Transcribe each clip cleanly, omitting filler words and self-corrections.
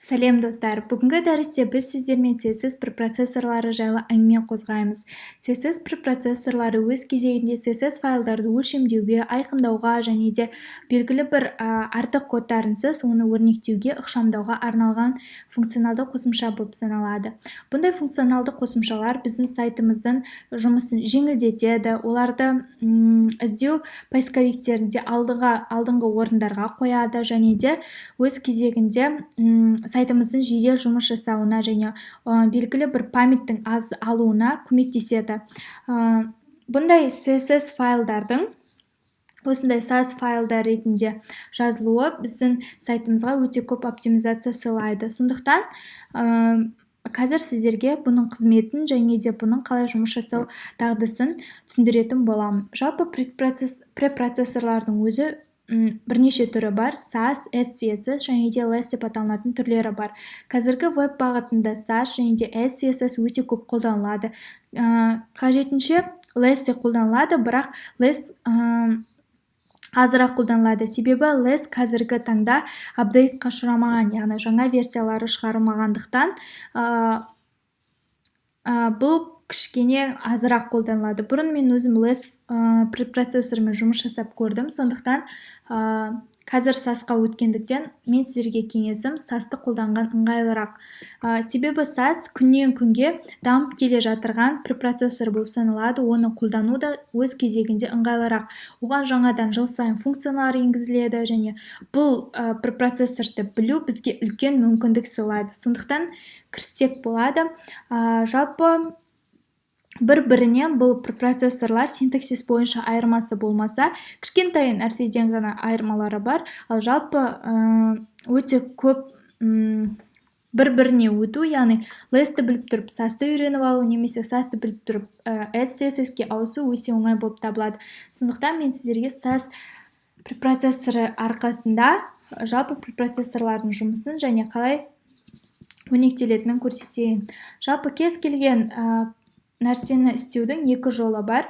Сәлем достар, бүгінгі дәрісте біз сіздермен CSS препроцессорлары жайлы әңгіме қозғаймыз. CSS препроцессорлары өз кезегінде CSS файлдарды өлшемдеуге, айқындауға және де белгілі бір артық кодтарынсыз оны өрнектеуге, ықшамдауға арналған функционалды қосымша болып саналады. Бұндай функционалды қосымшалар біздің сайтымыздың жұмысын жеңілдетеді, оларды іздеу поисковиктерінде алдыңғы орындарға қояды және де өз кезегінде сайтымыздың жедел жұмыс жасауына және белгілі бір памяттің аз алуына көмектеседі. Бұндай CSS файлдардың осындай SAS файлдар ретінде жазылуы біздің сайтымызға өте көп оптимизация сыйлайды. Сондықтан қазір сіздерге бұның қызметін және де бұның қалай жұмыс жасау дағдысын түсіндіретін боламын. Жалпы препроцессорлардың өзі бірнеше түрі бар. SAS, SCSS және де LESS деп аталынатын түрлері бар. Қазіргі веб бағытында SAS және де SCSS өте көп қолданылады. Қажетінше LESS де қолданылады, бірақ LESS азырақ қолданылады. Себебі LESS қазіргі таңда апдейтқа ұшырамаған, яғни жаңа версиялары шығарылмағандықтан бұл кішкене азырақ қолданылады. Бұрын мен өзім LESS препроцессормен жұмыс жасап көрдім, сондықтан қазір SAS-қа өткендіктен мен сіздерге кеңесім SAS-ты қолданған ыңғайлырақ. Себебі SAS күннен күнге дамып келе жатырған препроцессор болып саналады, оны қолдану да өз кезегінде ыңғайлырақ. Оған жаңадан жыл сайын функциялар енгізіледі және бұл препроцессорды білу бізге үлкен мүмкіндік сыйлайды. Сондықтан кіріссек болады. Жалпы бір-бірінен бұл препроцессорлар синтаксис бойынша айырмасы болмаса, кішкентай нәрседен ғана айырмалары бар, ал жалпы өте көп бір-біріне өту, яғни LESS-ті біліп тұрып SAS-ты үйреніп алу, немесе SAS-ты біліп тұрып SCSS-ке ауысу өте оңай болып табылады. Сондықтан мен сіздерге SAS препроцессоры арқасында жалпы препроцессорлардың жұмысын және қалай өрнектелетінін көрсетейін. Жалпы кез келген нәрсені істеудің екі жолы бар.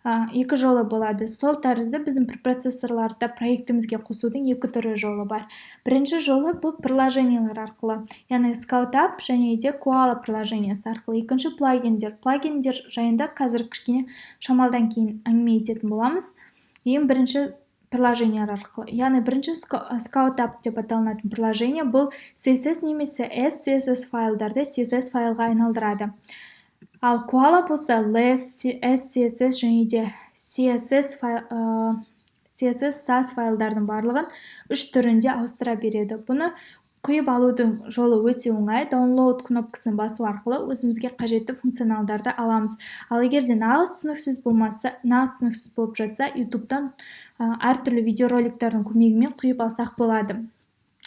Екі жолы болады. Сол тәрізді біздің препроцессорларды проектімізге қосудың екі түрі жолы бар. Бірінші жолы бұл приложениялар арқылы, яғни ScoutUp және де Koala приложениясы арқылы. Екінші плагиндер. Плагиндер жайында қазір кішкене шамалдан кейін әңгіме ететін боламыз. Ең бірінші приложениялар арқылы. Яғни бірінші ScoutUp деп аталынатын приложение бұл CSS немесе SCSS файлдарды CSS файлға айналдырады. Ал Koala болса LESS, SCSS және де CSS SAS файлдардың барлығын үш түрінде ауыстыра береді. Бұны құйып алудың жолы өте оңай. Download кнопкасын басу арқылы өзімізге қажетті функционалдарды аламыз. Ал егерде нағыз түсініксіз болып жатса, YouTube-тан әртүрлі видеороликтердің көмегімен құйып алсақ болады.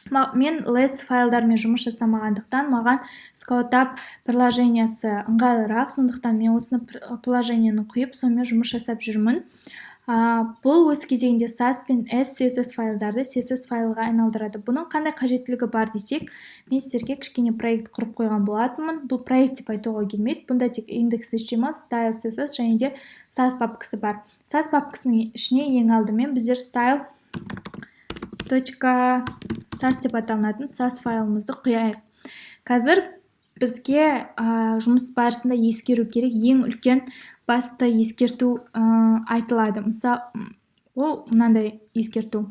Мен LESS файлдармен жұмыс жасамағандықтан маған ScoutUp приложениясы ыңғайлырақ, сондықтан мен осыны приложенияны құйып, сонымен жұмыс жасап жүрмін. Бұл өз кезегінде SAS пен SCSS файлдарды CSS файлға айналдырады. Бұның қандай қажеттілігі бар десек, мен сіздерге кішкене проект құрып қойған болатынмын. Бұл проект деп айтуға келмейді. Бұнда тек index.html, style CSS және де SAS папкасы бар. SAS папкасының ішіне ең алдымен біздер style.sas деп аталынатын SAS файлымызды құяйық. Қазір бізге жұмыс барысында ескеру керек, ең үлкен басты ескерту айтылады. Мысалы, ол мынандай ескерту.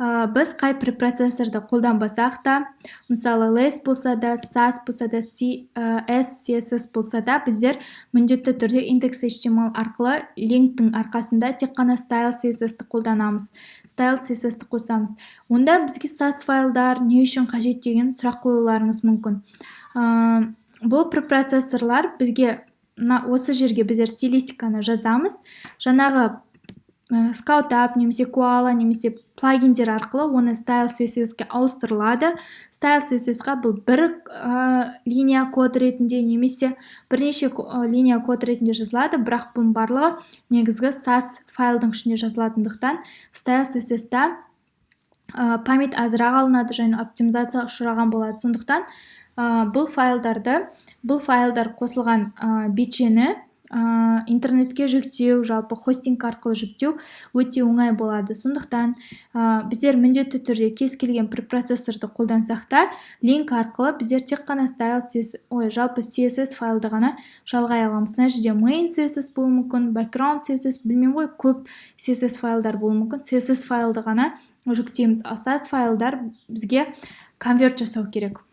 Біз қай препроцессорды қолданбасақ та, мысалы LESS болса да, SAS болса да, SCSS болса да, біздер міндетті түрде index.html арқылы линктің арқасында тек қана style CSS-ті қолданамыз. Style CSS-ті қосамыз. Онда бізге SAS файлдар не үшін қажет деген сұрақ қоюларыңыз мүмкін. Бұл препроцессорлар бізге осы жерге біздер стилистиканы жазамыз. Жаңағы ScoutUp немесе Koala немесе плагиндер арқылы оны Style CSS-ке ауыстырылады. Style CSS-қа бұл бір линия код ретінде немесе бірнеше линия код ретінде жазылады, бірақ бұның барлығы негізгі SAS файлдың ішінде жазылатындықтан Style CSS-та память азырақ алынады және оптимизация ұшыраған болады. Сондықтан бұл файлдар қосылған бетшені интернетке жүктеу, жалпы хостинг арқылы жүктеу өте оңай болады. Сондықтан біздер міндетті түрде кез келген препроцессорды қолдансақ та, линк арқылы біздер тек қана жалпы CSS файлды ғана жалғай аламыз. Мына жерде main CSS болуы мүмкін, background CSS, білмеймін ғой, көп CSS файлдар болуы мүмкін. CSS файлды ғана жүктейміз. Асас файлдар бізге конверт жасау керек.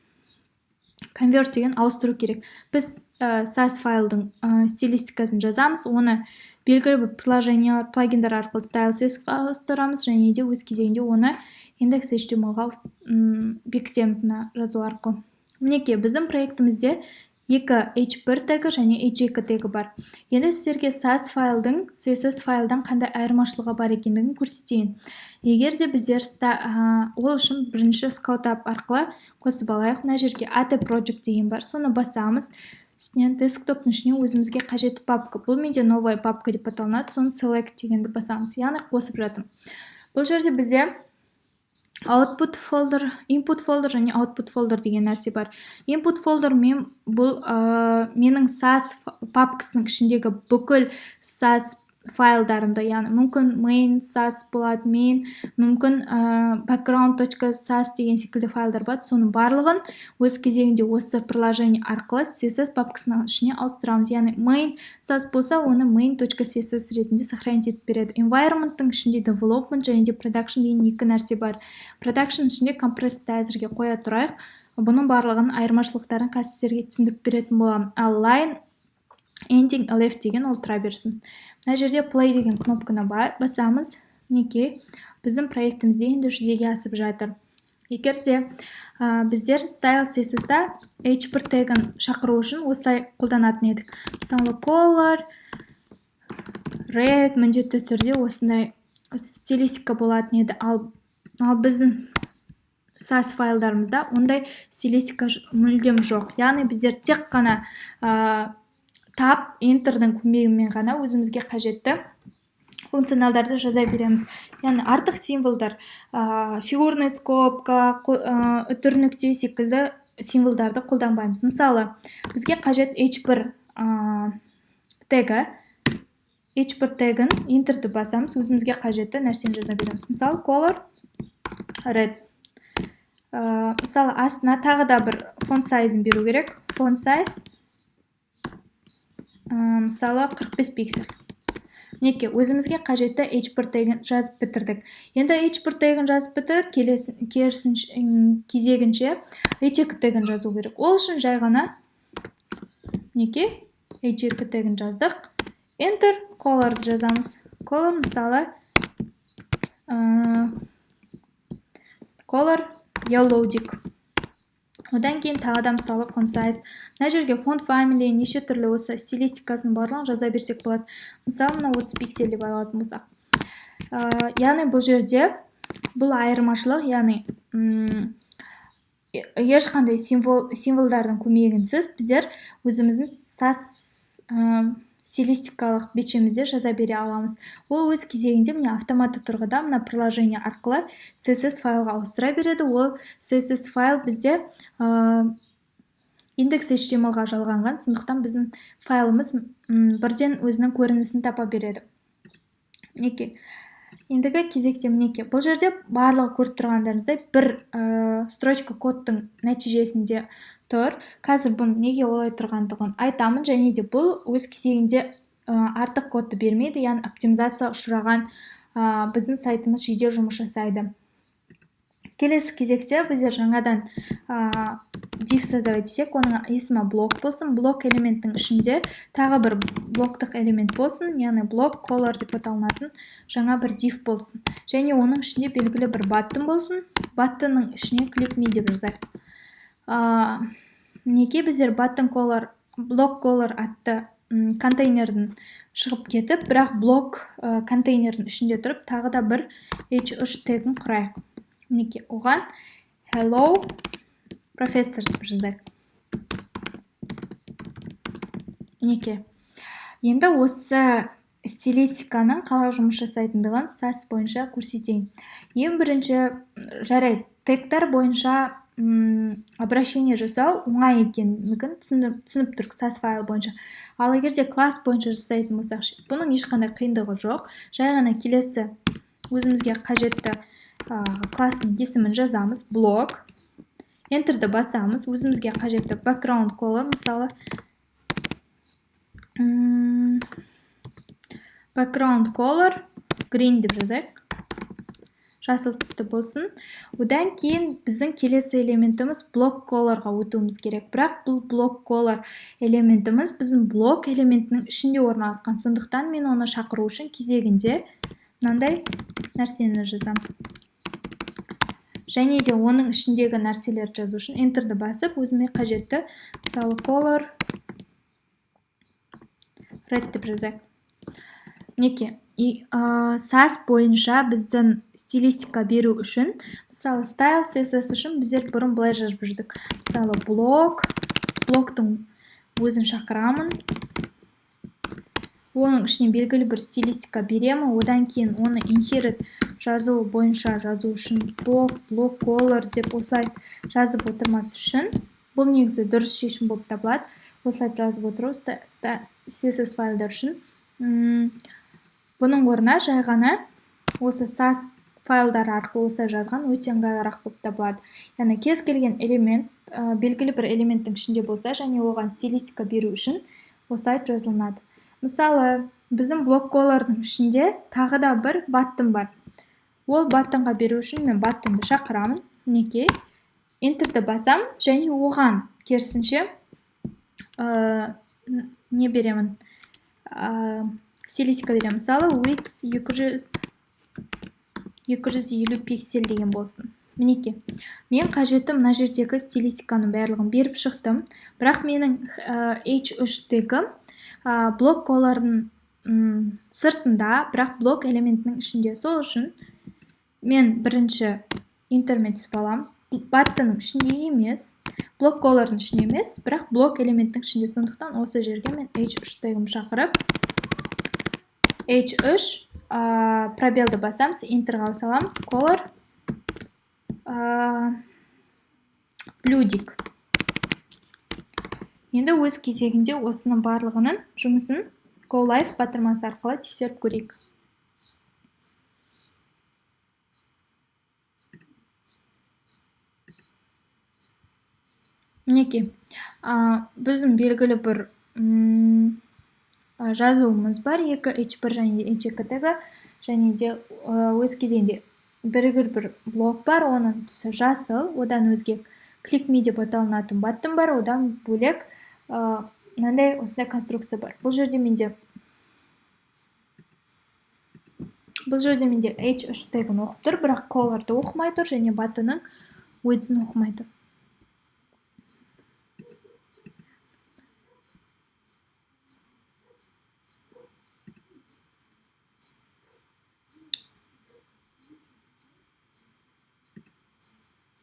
Конверт деген ауыстыру керек. Біз SAS файлдың стилистикасын жазамыз, оны белгілі бір приложениялар, плагиндар арқылы StyleCSS-ға ауыстырамыз, және де өз кезегінде оны index.html-ға бекітеміз жазу арқылы. Мінекей, біздің проектімізде екі h1 тегі және h2 тегі бар. Енді сіздерге SAS файлдың CSS файлдан қандай айырмашылығы бар екендігін көрсетейін. Егер де біздер ол үшін бірінші ScoutUp арқылы қосып алайық. Мына жерге AT Project деген бар, соны басамыз. Үстінен десктоптың ішіне өзімізге қажетті папка. Бұл менде новая папка деп аталынады, соны Select дегенді басамыз. Яғни қосып жатырмын. Бұл жерде бізде output folder, input folder және output folder деген нәрсе бар. Input folder бұл менің SAS папкасының ішіндегі бүкіл SAS файлдарымды, яғни мүмкін main SAS болады, мүмкін background.sas деген секілді файлдар бар. Соның барлығын өз кезегінде осы приложение арқылы CSS папкасының ішіне ауыстырамыз. Яғни main SAS болса, оны main.css ретінде сохранить етіп береді. Environment-тың ішінде development және де production деген екі нәрсе бар. Production ішінде компрессті әзірге қоя тұрайық. Бұның барлығын айырмашылықтарын сіздерге түсіндіріп беретін боламын. Ал line ending left деген ол тұра берсін. Мына жерде play деген кнопканы басамыз. Мінекей, біздің проектімізде енді жүзеге асып жатыр. Егер де біздер StyleCSS-да h1 тегін шақыру үшін осылай қолданатын едік. Мысалы color, red міндетті түрде осындай стилистика болатын еді. Ал біздің SAS файлдарымызда ондай стилистика мүлдем жоқ. Яғни біздер тек қана Tab, Enter'дің көмегімен ғана өзімізге қажетті функционалдарды жаза береміз. Яғни артық символдар, фигурный скобка, үтір нүкте секілді символдарды қолданбаймыз. Мысалы, бізге қажет h1 тегі, h1 тегін Enter'ді басамыз, өзімізге қажетті нәрсені жаза береміз. Мысалы, color, red. Мысалы, астына тағы да бір font size-ын беру керек. Font size мысалы 45 пиксель. Неке, өзімізге қажетті h1 тегін жазып бітірдік. Енді h1 тегін жазып бітірдік, кезегінше h2 тегін жазу керек. Ол үшін жай ғана неке, h2 тегін жаздық. Enter, color жазамыз. Color мысалы color yellow дик. Одан кейін тағыда мысалы font size. Мына жерге font family, неше түрлі осы стилистикасының барлығын жаза берсек болады. Мысалы, мына 30 пиксель деп алатын болсақ. Яғни бұл жерде бұл айырмашылық, яғни ешқандай символдардың көмегінсіз біздер өзіміздің SAS стилистикалық бетшемізде жаза бере аламыз. Ол өз кезегінде міне автоматты тұрғыда мына приложение арқылы CSS файлға ауыстыра береді. Ол CSS файл бізде index.html-ға жалғанған, сондықтан біздің файлымыз бірден өзінің көрінісін тапа береді. Мінекей. Ендігі кезекте мінекей. Бұл жерде барлығы көріп тұрғандарыңыздай бір строчка кодтың нәтижесінде тұр. Қазір бұның неге олай тұрғандығын айтамын, және де бұл өз кезегінде артық кодты бермейді, яғни оптимизация ұшыраған біздің сайтымыз жедел жұмыс жасайды. Келесі кезекте біздер жаңадан div создавать етсек, оның есімі блок болсын. Блок элементтің ішінде тағы бір блоктық элемент болсын, яғни блок color деп аталынатын жаңа бір div болсын. Және оның ішінде белгілі бір button болсын. Buttonның ішіне click me деп жазайық. Неге біздер button color, block color атты контейнердің шығып кетіп, бірақ блок контейнердің ішінде тұрып, тағы да бір h3 тегін құрайық. Мінекей, оған hello professor деп жазайық. Мінекей. Енді осы стилистиканың қалай жұмыс жасайтындығын SAS бойынша көрсетейін. Ең бірінші, жарайды, тегтар бойынша обращение жасау оңай екендігін түсініп тұрық SAS файл бойынша. Ал егерде класс бойынша жасайтын болсақ, бұның ешқандай қиындығы жоқ. Жай ғана келесі өзімізге қажетті класстың есімін жазамыз, блок. Enter'ді басамыз, өзімізге қажетті background color, мысалы background color green деп жазайық. Жасыл түсті болсын. Одан кейін біздің келесі элементіміз block colorға өтуіміз керек. Бірақ бұл block color элементіміз біздің блок элементінің ішінде орналасқан. Сондықтан мен оны шақыру үшін кезегінде мынандай нәрсені жазам. Және де оның ішіндегі нәрселерді жазу үшін Enter'ді басып, өзіме қажетті мысалы color red деп жазайық. Неке, SAS бойынша біздің стилистика беру үшін, мысалы style CSS үшін біздер бұрын былай жазып жүрдік. Мысалы блоктың өзін шақырамын. Оның ішіне белгілі бір стилистика беремін, одан кейін оны inherit жазу бойынша жазу үшін block color деп осылай жазып отырмас үшін, бұл негізі дұрыс шешім болып табылады. Осылай жазып отыру CSS файлдар үшін. Бұның орнына жай ғана осы SAS файлдар арқылы осылай жазған өте ыңғайлырақ болып табылады. Яғни кез келген элемент белгілі бір элементтің ішінде болса, және оған стилистика беру үшін осылай жазылынады. Мысалы, біздің блок колордың ішінде тағы да бір баттон бар. Ол баттонға беру үшін мен баттонды шақырамын. Мінекей, Enter'ді басам, және оған керісінше не беремін? Стилистика беремін. Мысалы, width 250 пиксель деген болсын. Мінекей, мен қажетті мына жердегі стилистиканың барлығын беріп шықтым. Бірақ менің H3-тегі блок колордың сыртында, бірақ блок элементінің ішінде. Сол үшін мен бірінші Enter'мен түсіп алам. Баттонның ішінде емес, блок колордың ішінде емес, бірақ блок элементтің ішінде. Сондықтан осы жерге мен H3-тегім шақырып, H3 пробелді басамыз, Enter'ға саламыз, color блюдик. Енді өз кезегінде осының барлығының жұмысын Go Live батырмасы арқылы тексеріп көрейік. Мінекей, біздің белгілі бір жазуымыз бар, H1 және H2 тегі, және де өз кезегінде бірігір бір блок бар, оның түсі жасыл, одан өзге ClickMe деп аталынатын баттон бар, одан бөлек мынандай осындай конструкция бар. Бұл жерде менде H3 тегін оқып тұр, бірақ color'ды оқымай тұр, және баттонның width'ін оқымай тұр.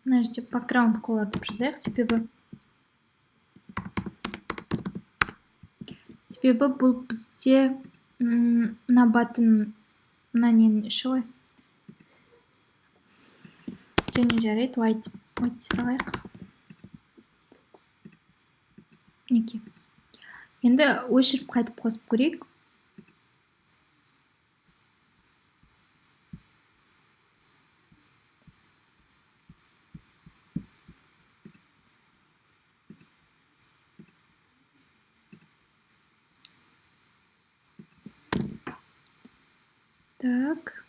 Мына жерде background color деп жазайық, себебі бұл бізде мына баттон мына ненің іші ғой. Және жарайды, white салайық. Мінекей. Енді өшіріп қайтып қосып көрейік. Так.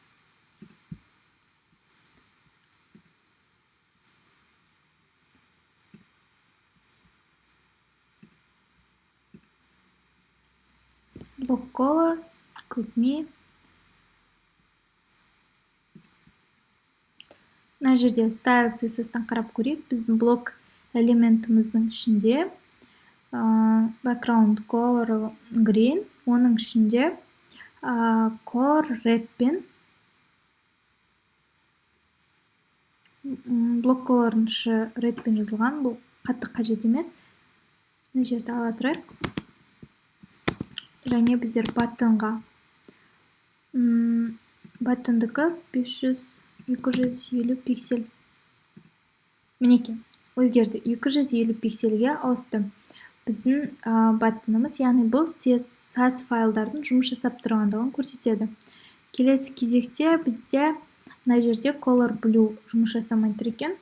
Block color, ClickMe. Мына жерде style CSS-тан қарап көрейік. Біздің блок элементіміздің ішінде background color green, оның ішінде core red пен блок колордың іші red пен жазылған. Бұл қатты қажет емес. Мына жерді ала тұрайық. Және біздер баттонға баттондікі 250 пиксель. Мінекей, өзгерді, 250 пиксельге ауысты. Біздің баттонымыз, яғни бұл SAS файлдардың жұмыс жасап тұрғандығын көрсетеді. Келесі кезекте бізде мына жерде color blue жұмыс жасамай тұр екен.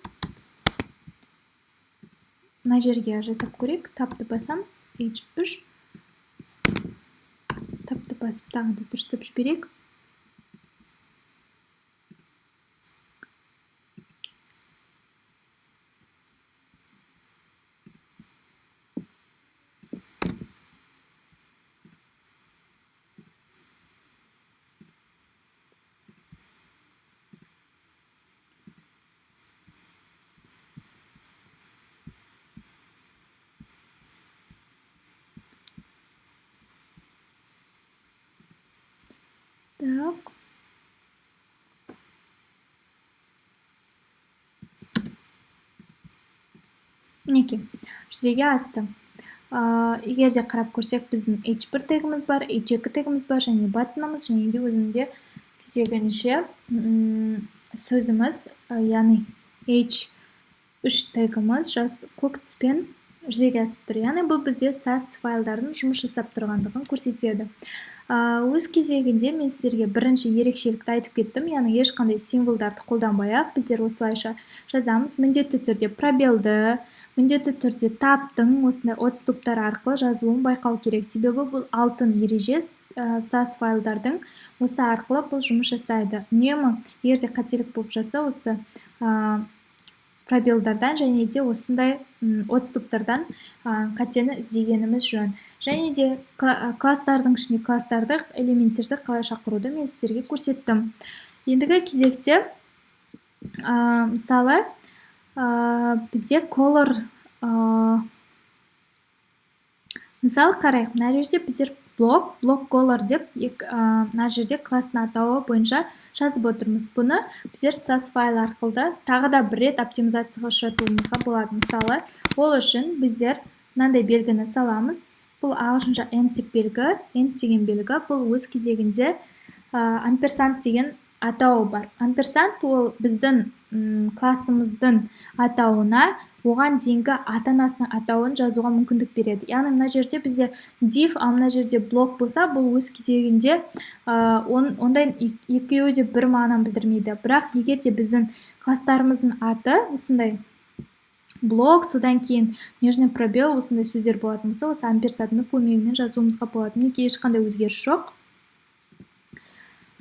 Мына жерге жасап көрейік. Тапты басамыз. H3. Тапты басып тағы да дұрыстап жіберейік. Так. Мінекей, жүзеге асты. Егер де қарап көрсек, біздің H1 тегіміз бар, H2 тегіміз бар, және баттонымыз, және де өзінде кезегінше сөзіміз, яғни H3 тегіміз көк түспен жүзеге асып тұр. Яғни бұл бізде SAS файлдардың жұмыс жасап тұрғандығын көрсетеді. Өз кезегінде мен сіздерге бірінші ерекшелікті айтып кеттім, яғни ешқандай символдарды қолданбай-ақ біздер осылайша жазамыз. Міндетті түрде пробелді, міндетті түрде таптың осындай отступтар арқылы жазылуын байқау керек. Себебі бұл алтын ереже, SAS файлдардың осы арқылы бұл жұмыс жасайды. Үнемі егерде қателік болып жатса, осы пробелдардан және де осындай отступтардан қатені іздегеніміз жөн. Және де класстардың ішінде класстарды, элементтерді қалай шақыруды мен сіздерге көрсеттім. Ендігі кезекте, мысалы, бізде color, мысалы қарайық, мына жерде біздер блок color деп, мына жерде класстың атауы бойынша жазып отырмыз. Бұны біздер SAS файл арқылы тағы да бір рет оптимизацияға ұшыратуымызға болады. Мысалы, ол үшін біздер мынандай белгіні саламыз. Бұл ағылшынша end деп белгі, end деген белгі, бұл өз кезегінде ampersand деген атауы бар. Ampersand ол біздің классымыздың атауына оған дейінгі ата-анасының атауын жазуға мүмкіндік береді. Яғни мына жерде бізде div, ал мына жерде блок болса, бұл өз кезегінде ондай екеуі де бір мағынаны білдірмейді. Бірақ егер де біздің класстарымыздың аты осындай блок, содан кейін нежный пробел, осындай сөздер болатын болса, осы амперсандның көмегімен жазуымызға болады. Мінекей ешқандай өзгеріс жоқ.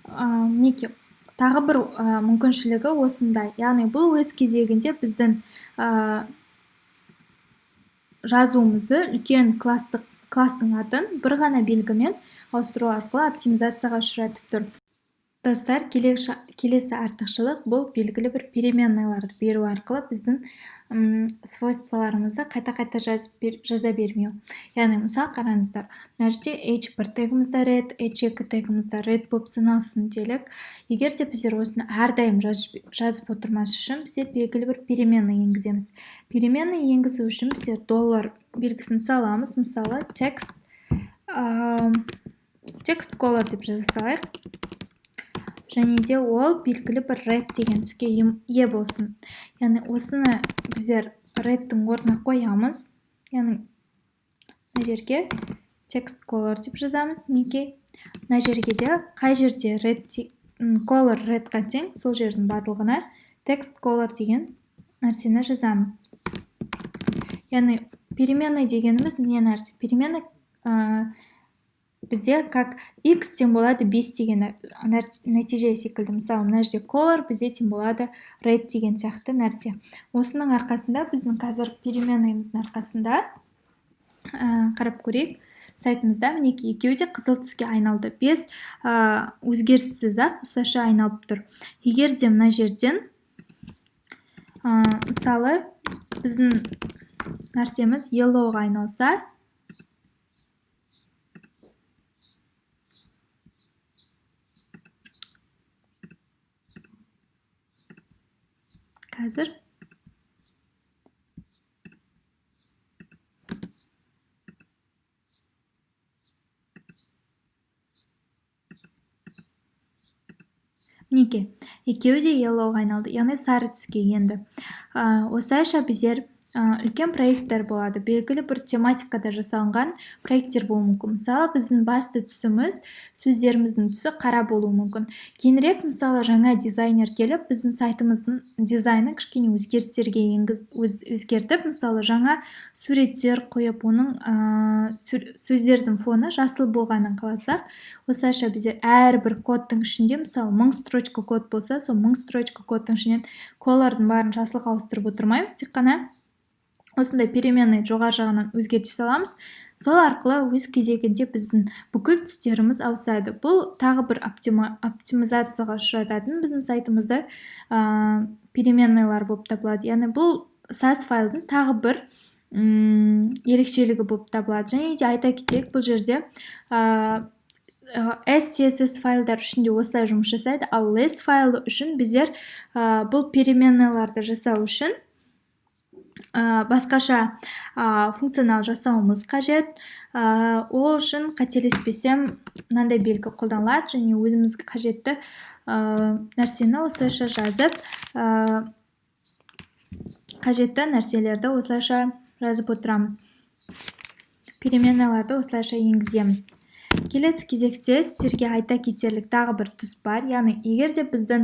Мінекей тағы бір мүмкіншілігі осындай. Яғни бұл өз кезегінде біздің жазуымызды үлкен класстың атын бір ғана белгімен ауыстыру арқылы оптимизацияға ұшыратып тұр. Достар, келесі артықшылық бұл белгілі бір переменныйларды беру арқылы біздің свойстволарымызды қайта-қайта жаза бермеу. Яғни, мысал қараңыздар, мына жерде H1 тегімізді red, H2 тегімізді red болып саналсын делік. Егер де біздер осыны әрдайым жазып отырмас үшін біздер белгілі бір переменный енгіземіз. Переменный енгізу үшін біздер доллар белгісін саламыз. Мысалы, text color деп жаза салайық. Және де ол белгілі бір red деген түске ие болсын. Яғни осыны біздер redтің орнына қоямыз. Яғни мына жерге text color деп жазамыз. Мінекей мына жерге де қай жерде color redқа тең, сол жердің барлығына text color деген нәрсені жазамыз. Яғни переменный дегеніміз не нәрсе? Переменный бізде как x тең болады 5 деген нәтиже секілді. Мысалы, мына жерде color бізде тең болады red деген сияқты нәрсе. Осының арқасында, біздің қазір переменныйымыздың арқасында қарап көрейік. Сайтымызда мінекей екеуі де қызыл түске айналды. 5 өзгеріссіз осылайша айналып тұр. Егер де мына жерден мысалы біздің нәрсеміз yellowға айналса, қазір мінекей екеуі де yellowға айналды, яғни сары түске енді. Осылайша біздер үлкен проекттер болады, белгілі бір тематикада жасалынған проекттер болуы мүмкін. Мысалы, біздің басты түсіміз, сөздеріміздің түсі қара болуы мүмкін. Кейінірек, мысалы, жаңа дизайнер келіп, біздің сайтымыздың дизайны кішкене өзгерістерге өзгертіп, мысалы, жаңа суреттер қойып, оның сөздердің фоны жасыл болғанын қаласақ, осылайша біздер әрбір кодтың ішінде, мысалы, 1000 строчка код болса, сол 1000 строчка кодтың ішінен колордың барын жасылға ауыстырып отырмаймыз, тек қана осындай переменный жоғары жағынан өзгерте саламыз. Сол арқылы өз кезегінде біздің бүкіл түстеріміз ауысады. Бұл тағы бір оптимизацияға ұшырататын біздің сайтымызда переменныйлар болып табылады. Яғни бұл SAS файлдың тағы бір ерекшелігі болып табылады. Және де айта кетейік, бұл жерде SCSS файлдар үшін де осылай жұмыс жасайды, ал list файлы үшін біздер бұл переменныйларды жасау үшін басқаша функционал жасауымыз қажет. Ол үшін қателеспесем мынандай белгі қолданылады, және өзімізге қажетті нәрсені осылайша жазып, қажетті нәрселерді осылайша жазып отырамыз. Переменналарды осылайша енгіземіз. Келесі кезекте сіздерге айта кетерлік тағы бір тұс бар. Яғни, егер де біздің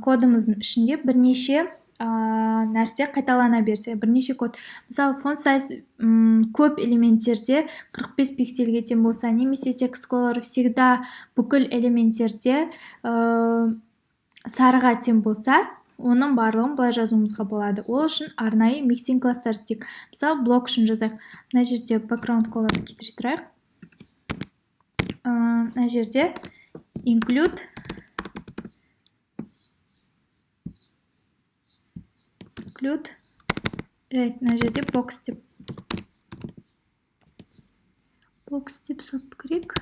кодымыздың ішінде бірнеше нәрсе қайталана берсе, бірнеше код, мысалы, font size көп элементтерде 45 пиксельге тең болса, немесе текст color всегда бүкіл элементтерде сарыға тең болса, оның барлығын былай жазуымызға болады. Ол үшін арнайы mixing класстар істейік. Мысалы, блок үшін жазайық. Мына жерде background color кетіре тұрайық. Мына жерде include мына жерде box деп салып көрейік.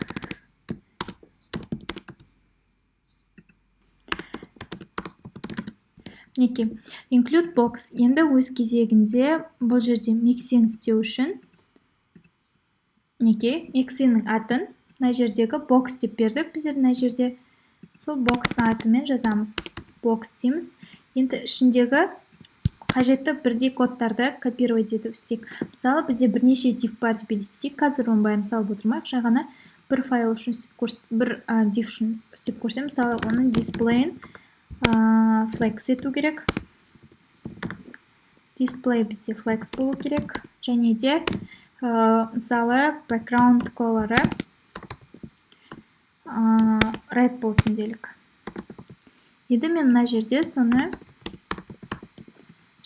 Мінекей, include box. Енді өз кезегінде бұл жерде mixing істеу үшін мінекей, mixingнің атын мына жердегі box деп бердік. Біздер мына жерде сол box'ның атымен жазамыз. Box дейміз. Енді ішіндегі қажетті бірдей кодтарды копировать етіп істейік. Мысалы, бізде бірнеше div бар деп елестейік. Қазір оның бәрін салып отырмайық. Жаңа бір файл үшін бір div үшін істеп көрсем, мысалы, оның display-ін flex ету керек. Display бізде flex болу керек. Және де, мысалы, background color-ы red болсын делік. Енді мен мына жерде соны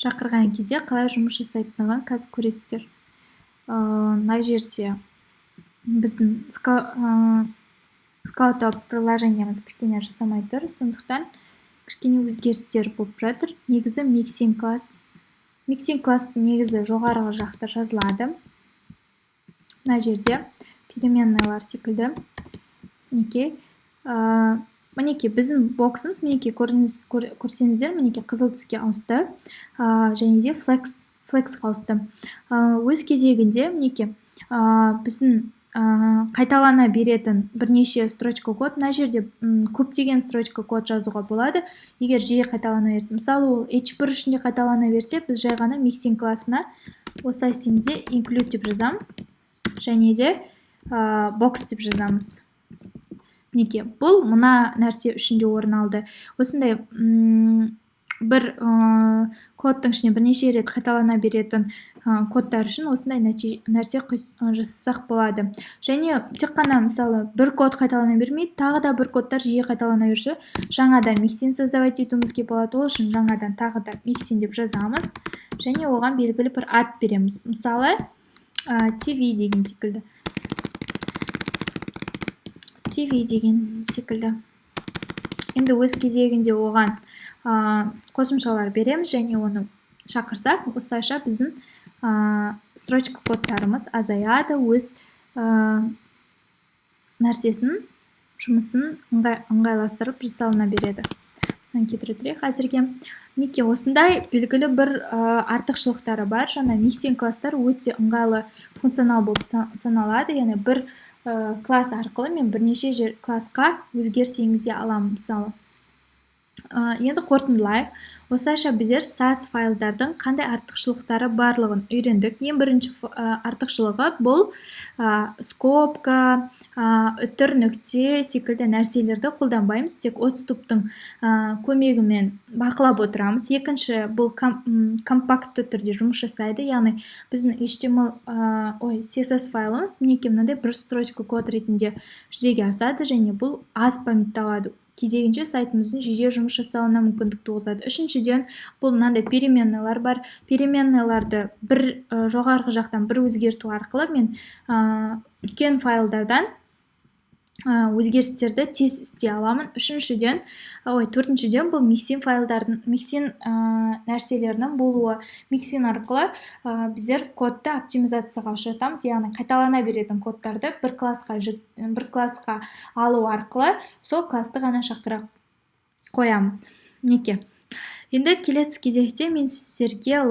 шақырған кезде қалай жұмыс жасайтындығын қазір көресіздер. Мына жерде біздің скаутап приложениеміз кішкене жасамай тұр, сондықтан кішкене өзгерістер болып жатыр. Негізі mixing класс. Mixing класстың негізі жоғарғы жақта жазылады. Мына жерде переменныйлар секілді. Мінекей, біздің боксымыз, мінекей, көрсеңіздер, мінекей, қызыл түске ауысты, және де flex ауысты. Өз кезегінде, мінекей, біздің қайталана беретін бірнеше строчка код, мына жерде көптеген строчка код жазуға болады, егер жиі қайталана берсе. Мысалы, ол H1 үшінде қайталана берсе, біз жай ғана mixing классына осылай істеймізде include деп жазамыз, және де box деп жазамыз. Мінекей, бұл мына нәрсе үшінде орын алды. Осындай бір кодтың ішіне бірнеше рет қайталана беретін кодтар үшін осындай нәрсе жасасақ болады. Және тек қана, мысалы, бір код қайталана бермейді, тағы да бір кодтар жиі қайталана берсе, жаңадан mixing создавать етуімізге болады. Ол үшін жаңадан тағы да mixing деп жазамыз, және оған белгілі бір ат береміз. Мысалы, TV деген секілді. TV деген секілді. Енді өз кезегінде оған қосымшалар береміз, және оны шақырсақ, осылайша біздің строчка кодтарымыз азаяды, өз нәрсесін, жұмысын ыңғайластырып жасалына береді. Кетіре тұрайық әзірге. Мінекей, осындай белгілі бір артықшылықтары бар. Жаңа mixing класстар өте ыңғайлы функционал болып саналады, яғни бір класс арқылы мен бірнеше классқа өзгеріс енгізе аламын. Мысалы, Енді қорытындылайық. Осылайша біздер SAS файлдардың қандай артықшылықтары барлығын үйрендік. Ең бірінші артықшылығы бұл скобка, үтір, нүкте секілді нәрселерді қолданбаймыз, тек отступтың көмегімен бақылап отырамыз. Екінші, бұл компактты түрде жұмыс жасайды, яғни біздің CSS файлымыз мінекей мынандай бір строчка код ретінде жүзеге асады, және бұл аз памятті алады. Кезегінше сайтымыздың жиі жұмыс жасауына мүмкіндік туғызады. Үшіншіден, бұл мынандай переменналар бар. Переменналарды жоғарғы жақтан бір өзгерту арқылы мен үлкен файлдардан өзгерістерді тез істей аламын. Төртіншіден, бұл миксин нәрселерінің болуы. Миксин арқылы біздер кодты оптимизацияға ұшыратамыз, яғни қайталана беретін кодтарды бір классқа алу арқылы сол классты ғана шақыра қоямыз. Мінекей. Енді келесі кезекте мен сіздерге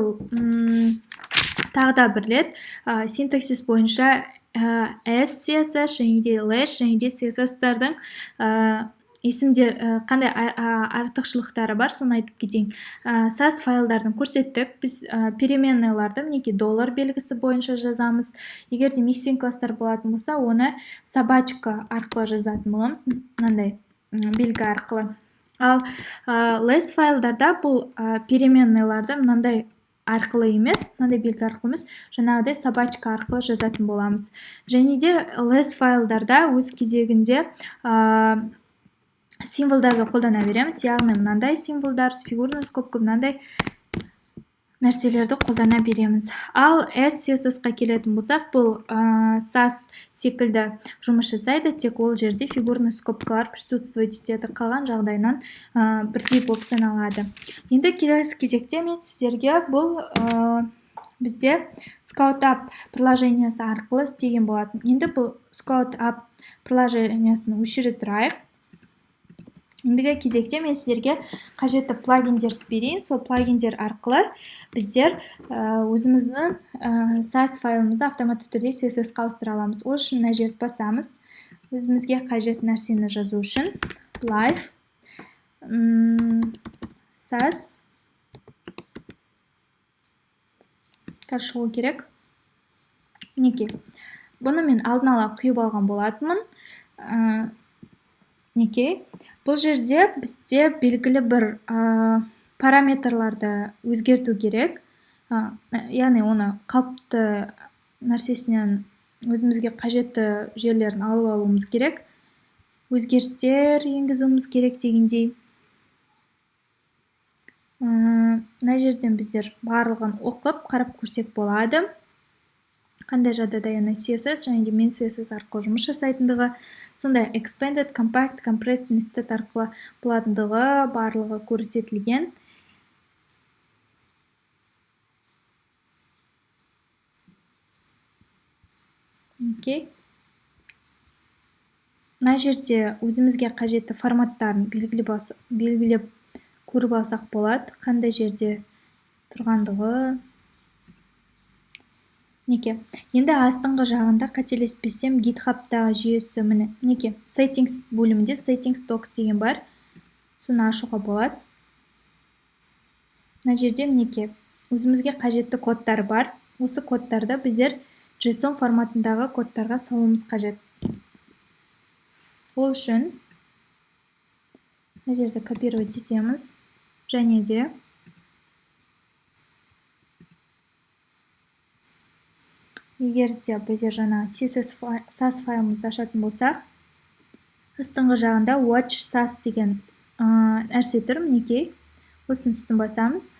тағы да бір рет синтаксис бойынша SCSS және де LESS және де CSS-тардың қандай артықшылықтары бар, соны айтып кетейін. SAS файлдарын көрсеттік. Біз переменналарды мінекей доллар белгісі бойынша жазамыз. Егер де миксинг класстар болатын болса, оны собачка арқылы жазатын боламыз, мынандай белгі арқылы. Ал LESS файлдарда бұл переменналарды мынандай арқылы емес, мынандай белгі арқылы емес, жаңағыдай собачка арқылы жазатын боламыз. Және де LESS файлдарда өз кезегінде символдарды қолдана береміз, яғни мынандай символдар, фигурный скобка, мынандай нәрселерді қолдана береміз. Ал SCSS-қа келетін болсақ, бұл SAS секілді жұмыс жасайды, тек ол жерде фигурный скобкалар присутствовать етеді, қалған жағдайынан бірдей болып саналады. Енді келесі кезекте мен сіздерге бұл бізде Scout App приложениясы арқылы істеген болатын. Енді бұл Scout App приложениясын өшіре тұрайық. Ендігі кезекте мен сіздерге қажетті плагиндерді берейін. Сол плагиндер арқылы біздер өзіміздің SAS файлымызды автоматты түрде CSS-қа ауыстыра аламыз. Ол үшін мына жерді басамыз. Өзімізге қажет нәрсені жазу үшін live SAS шығу керек. Мінекей. Бұны мен алдын ала құйып алған болатынмын. Мінекей. Бұл жерде бізде белгілі бір параметрларды өзгерту керек. Яғни оны қалыпты нәрсесінен өзімізге қажетті жерлерін алып алуымыз керек. Өзгерістер енгізуіміз керек дегендей. Мына жерден біздер барлығын оқып, қарап көрсек болады. Қандай жағдайда яғни CSS және де мен CSS арқылы жұмыс жасайтындығы, сондай expanded, compact, compressed, nested арқылы болатындығы барлығы көрсетілген. Окей. Мына жерде өзімізге қажетті форматтарын белгілеп көріп алсақ болады, қандай жерде тұрғандығы. Мінекей. Енді астыңғы жағында қателеспесем GitHub-тағы жүйесі мінекей. Settings бөлімінде Settings Docs деген бар. Соны ашуға болады. Мына жерде мінекей. Өзімізге қажетті кодтар бар. Осы кодтарды біздер JSON форматындағы кодтарға салуымыз қажет. Ол үшін мына жерде копировать етеміз. Және де егер де біздер жаңа SAS файлымызды ашатын болсақ, астыңғы жағында Watch SAS деген нәрсе тұр, мінекей. Осының үстін басамыз.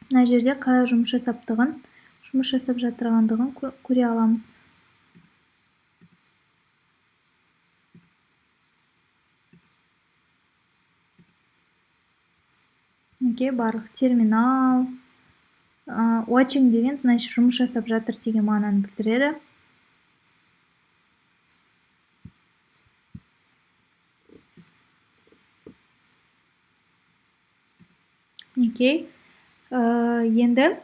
Мына жерде қалай жұмыс жасап жатырғандығын көре аламыз. Мінекей, барлық терминал, watching деген, значит, жұмыс жасап жатыр деген мағынаны білдіреді. Мінекей. Енді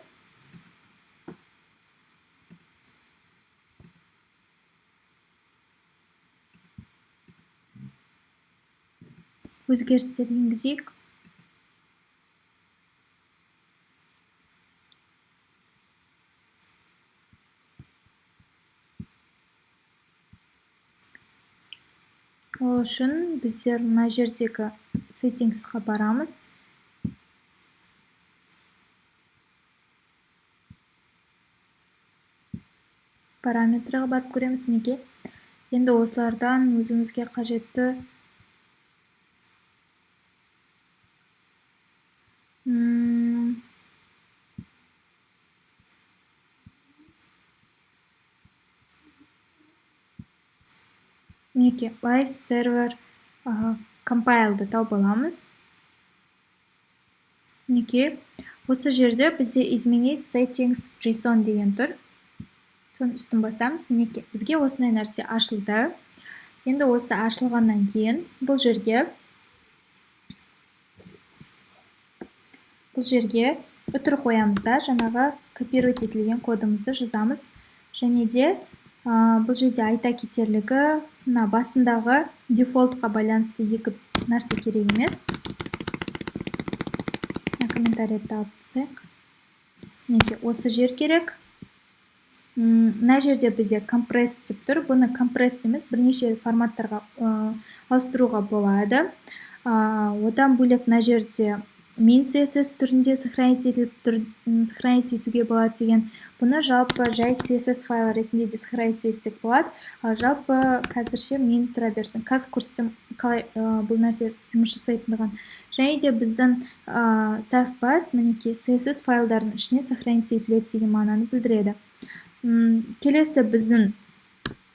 өзгерістер енгізейік. Ол үшін біздер мына жердегі settingsқа барамыз. Параметрға барып көреміз. Мінекей. Енді осылардан өзімізге қажетті мінекей live server compiled тауып аламыз. Мінекей, осы жерде бізде изменить settings JSON деген тұр. Соның үстін басамыз. Мінекей, бізге осындай нәрсе ашылды. Енді осы ашылғаннан кейін бұл жерге үтір қоямыз да, жаңағы копировать етілген кодымызды жазамыз. Және де бұл жерде айта кетерлігі, басындағы дефолтқа байланысты екі нәрсе керек емес. Комментарийді алып түсек. Мінекей, осы жер керек. Мына жерде бізде компресс деп тұр. Бұны компресс емес, бірнеше форматтарға ауыстыруға болады. Одан бөлек мына жерде main CSS түрінде сохранить етуге болады деген. Бұны жалпы жай CSS файл ретінде де сохранить етсек болады. Жалпы қазірше мен тұра берсін. Қазір көрсетем қалай бұл нәрсе жұмыс жасайтындығын. Және де біздің сафпас, мінекей, CSS файлдардың ішіне сохранить етіледі деген мағынаны білдіреді. Келесі біздің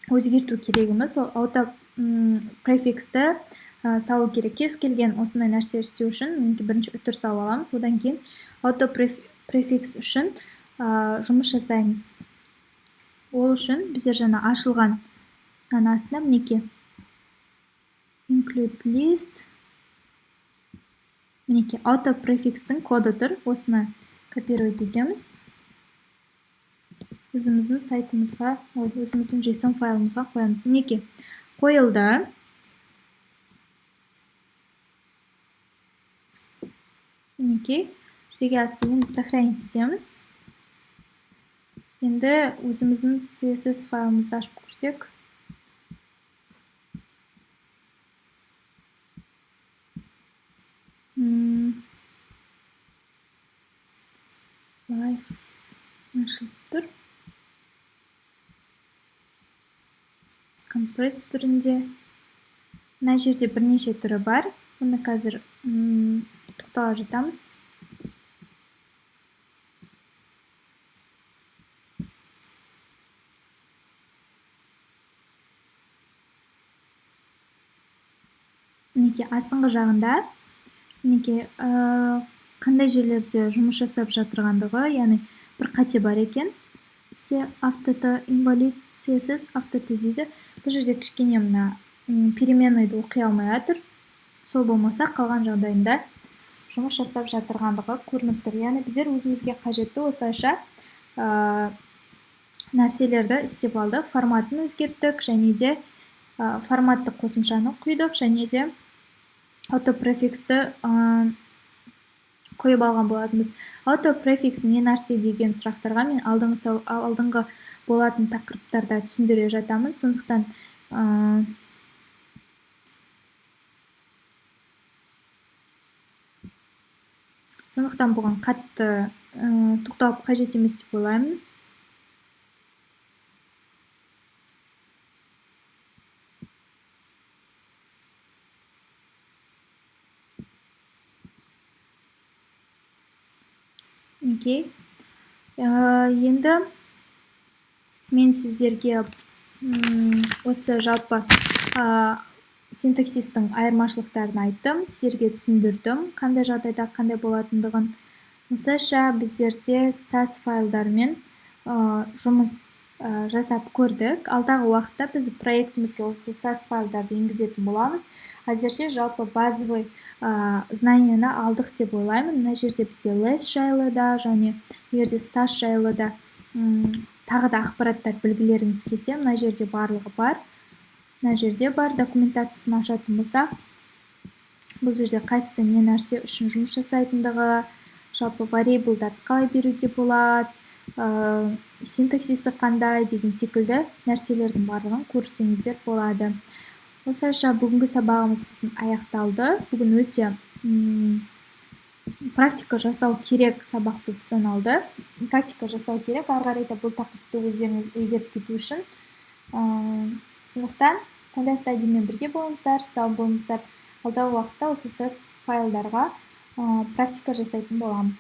өзгерту керегіміз, ол auto префиксті салу керек. Кез келген осындай нәрсе істеу үшін бірінші үтір салып аламыз, одан кейін auto префикс үшін жұмыс жасаймыз. Ол үшін біздер жаңа ашылған астына мінекей include list, мінекей auto префикстің коды тұр. Осыны копировать етеміз. Өзіміздің сайтымызға, өзіміздің JSON файлымызға қоямыз. Мінекей, қойылды. Мінекей, жүзеге асты. Енді сохранить етеміз. Енді өзіміздің CSS файлымызды ашып көрсек. Live ашылып тұр. Компресс түрінде. Мына жерде бірнеше түрі бар. Оны қазір тоқтала жатамыз. Мінекей, астыңғы жағында мінекей қандай жерлерде жұмыс жасап жатырғандығы, яғни бір қате бар екен. Бізде автоты invalid CSS автоты дейді. Бұл жерде кішкене мына переменныйды оқи алмай жатыр. Сол болмаса қалған жағдайында жұмыс жасап жатырғандығы көрініп тұр. Яғни біздер өзімізге қажетті осылайша нәрселерді істеп алдық. Форматын өзгерттік, және де форматты қосымшаны құйдық, және де автопрефиксті қойып алған болатынбыз. Автопрефикс не нәрсе деген сұрақтарға мен алдыңғы болатын тақырыптарда түсіндіре жатамын. Сондықтан бұған қатты тоқталып қажет емес деп ойлаймын. Окей. Енді мен сіздерге осы жалпы синтаксистің айырмашылықтарын айттым, сіздерге түсіндірдім, қандай жағдайда қандай болатындығын. Осылайша біздерде SAS файлдармен жұмыс жасап көрдік. Алдағы уақытта біз проектімізге осы SAS файлдарды енгізетін боламыз. Әзірше жалпы базовый знанияны алдық деп ойлаймын. Мына жерде бізде less жайлы да, және егерде SAS жайлы да тағы да ақпараттар білгілеріңіз келсе, мына жерде барлығы бар. Мына жерде бар, документациясын ашатын болсақ, бұл жерде қайсысы не нәрсе үшін жұмыс жасайтындығы, жалпы variable'дарды қалай беруге болады, синтаксисі қандай деген секілді нәрселердің барлығын көрсеңіздер болады. Осылайша бүгінгі сабағымыз біздің аяқталды. Бүгін өте практика жасау керек сабақ болып саналды. Практика жасау керек, ары қарай да бұл тақырыпты өздеріңіз игеріп кету үшін. Сондықтан Tanda Studyмен бірге болыңыздар, сау болыңыздар. Алдағы уақытта осы файлдарға практика жасайтын боламыз.